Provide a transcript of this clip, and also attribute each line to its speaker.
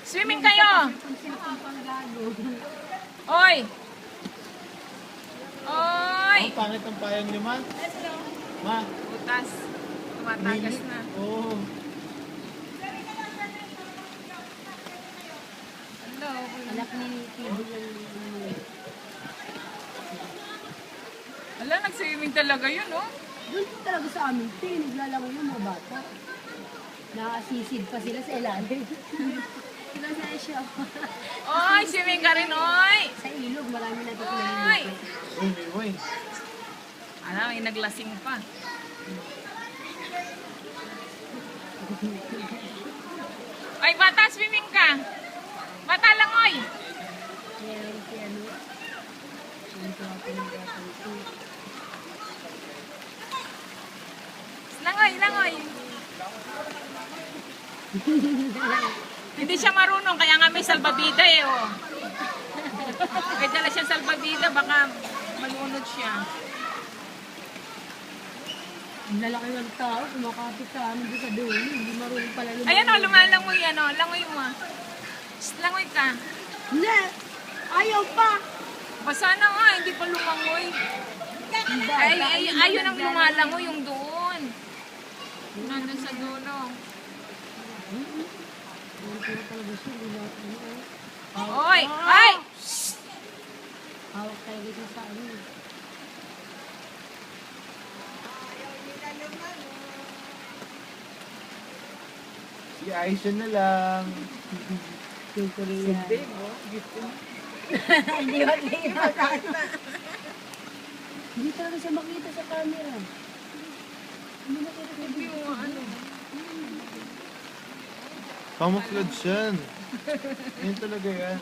Speaker 1: Swimming kayo! Oy! Oy!
Speaker 2: Ang pangit ang payang niyo, ma. Ma.
Speaker 1: Butas. Tumatagas na.
Speaker 2: Oo.
Speaker 1: Hello.
Speaker 3: Anak ni Tibo yung...
Speaker 1: Ala, nag-swimming talaga yun, oh.
Speaker 3: Doon talaga sa amin, naglalangoy yung mga bata. Nakasisid pa sila sa ilalim. Sila sa shop.
Speaker 1: Oy, swimming ka rin, oy!
Speaker 3: Sa ilog, marami na dito.
Speaker 1: Oy!
Speaker 2: Uy, may way.
Speaker 1: Ala, may naglasing pa. Oy, bata, swimming ka! Bata lang, oy!
Speaker 3: Meron si ano. Yung tuwapin ng bata.
Speaker 1: Langoy, langoy! Hindi siya marunong, kaya nga may salbabida eh, oh. Kaya dala siyang salbabida, baka malunod siya.
Speaker 3: Ang lalaki ng tao, kumakapit sa amin doon sa dulo. Hindi marunong pala lumalangoy.
Speaker 1: Ayan, oh, lumalangoy, ano, langoy mo. Shh, langoy ka.
Speaker 3: Hindi! Ayaw pa!
Speaker 1: Basta na nga, hindi pa lumangoy. Ayun ang lumalangoy, yung doon. Nandun sa dulo. Oy! Ay!
Speaker 3: Hawak talaga siya sa ano.
Speaker 2: Si Aisha na lang.
Speaker 3: Yung Korean. Hindi ba Hindi talaga siya makita sa camera. Hindi nakita sa video.
Speaker 1: Ano?
Speaker 2: Camouflage yan. Yan talaga yan.